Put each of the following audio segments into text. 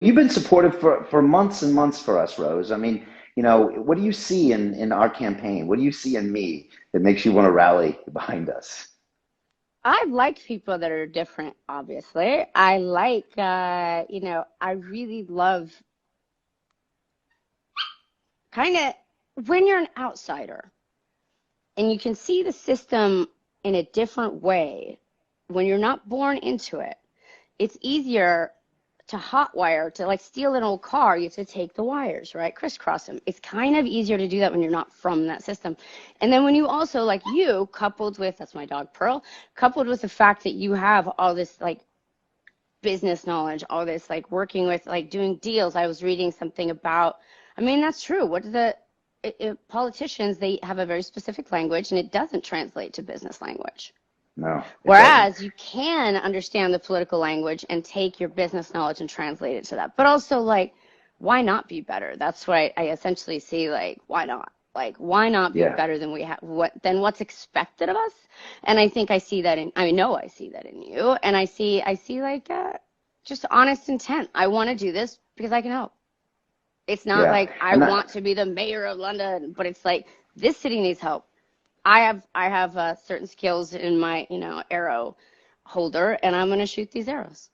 you've been supportive for months and months for us, Rose. I mean, what do you see in our campaign? What do you see in me that makes you want to rally behind us? I like people that are different, obviously. I like, I really love kind of when you're an outsider and you can see the system in a different way, when you're not born into it, it's easier to hotwire, to like steal an old car. You have to take the wires, right? Crisscross them. It's kind of easier to do that when you're not from that system. And then when you also, like you, coupled with, that's my dog Pearl, coupled with the fact that you have all this like business knowledge, all this like working with, like doing deals. I was reading something about, I mean, that's true. Politicians, they have a very specific language and it doesn't translate to business language. No, it doesn't. Whereas you can understand the political language and take your business knowledge and translate it to that. But also, like, why not be better? That's what I essentially see, like, why not? Like, why not be Yeah. better than we have, than what's expected of us? And I think I see that I know I see that in you. And I see like, just honest intent. I want to do this because I can help. It's not Yeah. like I And that, want to be the mayor of London, but it's like this city needs help. I have certain skills in my arrow holder, and I'm gonna shoot these arrows.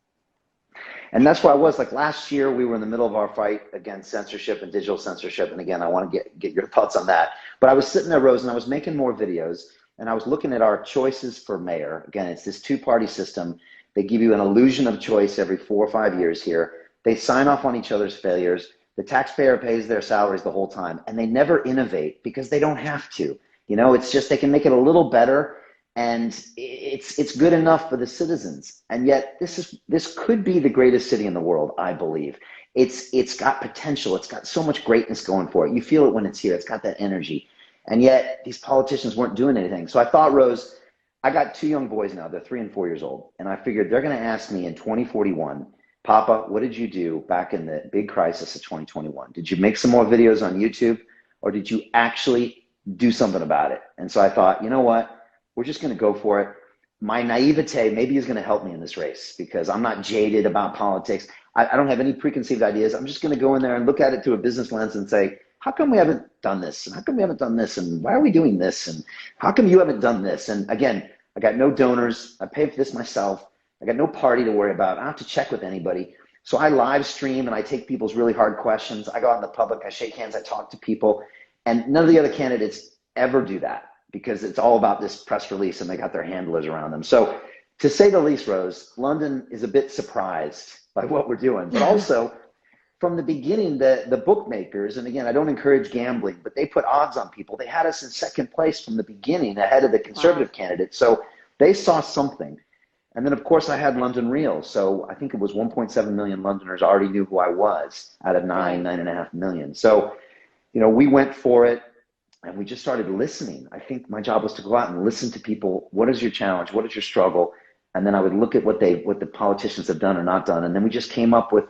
And that's why I was like last year, we were in the middle of our fight against censorship and digital censorship. And again, I want to get your thoughts on that. But I was sitting there, Rose, and I was making more videos and I was looking at our choices for mayor. Again, it's this two-party system. They give you an illusion of choice every 4 or 5 years here. They sign off on each other's failures. The taxpayer pays their salaries the whole time, and they never innovate because they don't have to. It's just they can make it a little better, and it's good enough for the citizens. And yet this could be the greatest city in the world, I believe. It's got potential. It's got so much greatness going for it. You feel it when it's here. It's got that energy. And yet these politicians weren't doing anything. So I thought, Rose, I got two young boys now. They're 3 and 4 years old. And I figured they're going to ask me in 2041, Papa, what did you do back in the big crisis of 2021? Did you make some more videos on YouTube, or did you actually do something about it? And so I thought, you know what? We're just going to go for it. My naivete maybe is going to help me in this race because I'm not jaded about politics. I don't have any preconceived ideas. I'm just going to go in there and look at it through a business lens and say, how come we haven't done this? And how come we haven't done this? And why are we doing this? And how come you haven't done this? And again, I got no donors. I pay for this myself. I got no party to worry about. I don't have to check with anybody. So I live stream and I take people's really hard questions. I go out in the public, I shake hands, I talk to people. And none of the other candidates ever do that because it's all about this press release and they got their handlers around them. So to say the least, Rose, London is a bit surprised by what we're doing, but also from the beginning, the bookmakers, and again, I don't encourage gambling, but they put odds on people. They had us in second place from the beginning ahead of the Wow. conservative candidate. So they saw something. And then, of course, I had London Real. So I think it was 1.7 million Londoners already knew who I was out of Right. 9.5 million. So, we went for it and we just started listening. I think my job was to go out and listen to people. What is your challenge? What is your struggle? And then I would look at what the politicians have done or not done. And then we just came up with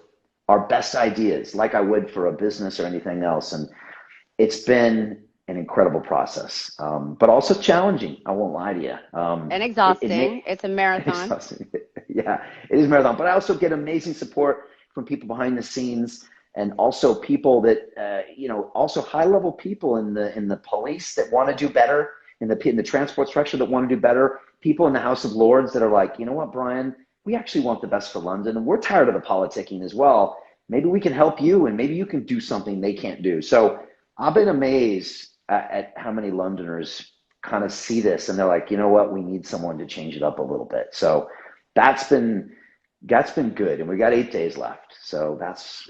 our best ideas like I would for a business or anything else. And it's been an incredible process, but also challenging. I won't lie to you. And It may exhausting. It's a marathon. exhausting. Yeah, it is marathon, but I also get amazing support from people behind the scenes, and also people that also high level people in the police that want to do better, in the transport structure that want to do better. People in the House of Lords that are like, you know what, Brian, we actually want the best for London, and we're tired of the politicking as well. Maybe we can help you, and maybe you can do something they can't do. So I've been amazed at how many Londoners kind of see this and they're like, you know what, we need someone to change it up a little bit. So that's been that's been good, and we got 8 days left. So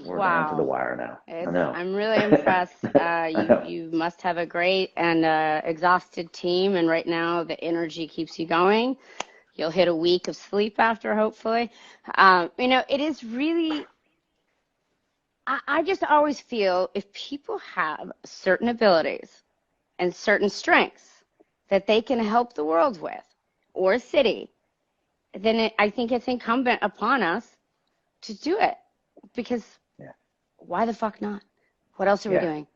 we're down to the Wow. wire now. I It's know. I'm really impressed. I You know. you must have a great and exhausted team, and right now the energy keeps you going. You'll hit a week of sleep after, hopefully. It is really. I just always feel if people have certain abilities and certain strengths that they can help the world with, or a city, then I think it's incumbent upon us to do it. Because Yeah. why the fuck not? What else are we Yeah. doing?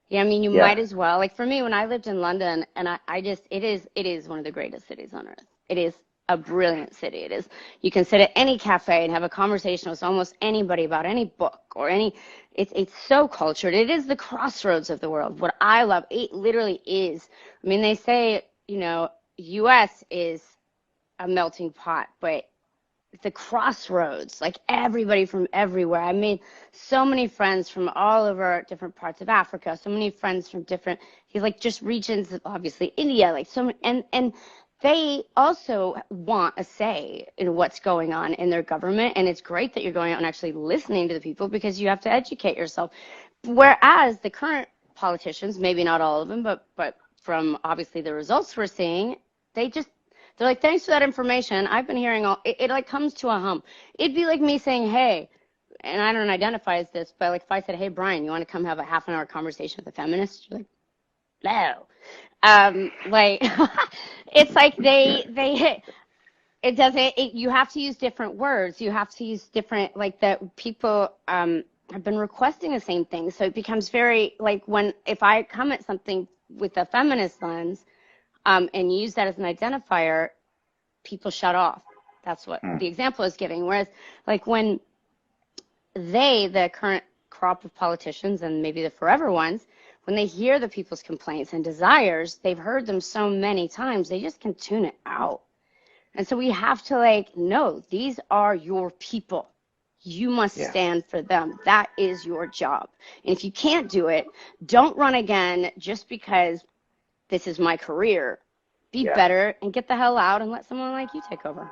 Yeah, I mean, you might Yeah. as well. Like for me, when I lived in London, and I just, it is one of the greatest cities on earth. It is a brilliant city. It is. You can sit at any cafe and have a conversation with almost anybody about any book or any. It's so cultured. It is the crossroads of the world. What I love, it literally is. I mean, they say, you know, U.S. is a melting pot, but the crossroads, like everybody from everywhere. I made so many friends from all over different parts of Africa, so many friends from different, like just regions of obviously India, like so many, and they also want a say in what's going on in their government. And it's great that you're going out and actually listening to the people because you have to educate yourself. Whereas the current politicians, maybe not all of them, but from obviously the results we're seeing, they're like, thanks for that information. I've been hearing it like comes to a hump. It'd be like me saying, hey, and I don't identify as this, but like if I said, hey, Brian, you want to come have a half an hour conversation with a feminist? You're like, no. Like, it's like it doesn't, you have to use different words. You have to use different, like that people, have been requesting the same thing. So it becomes very like if I come at something with a feminist lens, and use that as an identifier, people shut off. That's what the example is giving. Whereas like when the current crop of politicians and maybe the forever ones, when they hear the people's complaints and desires, they've heard them so many times, they just can tune it out. And so we have to like, no, these are your people. You must stand for them. That is your job. And if you can't do it, don't run again just because this is my career. Be better and get the hell out and let someone like you take over.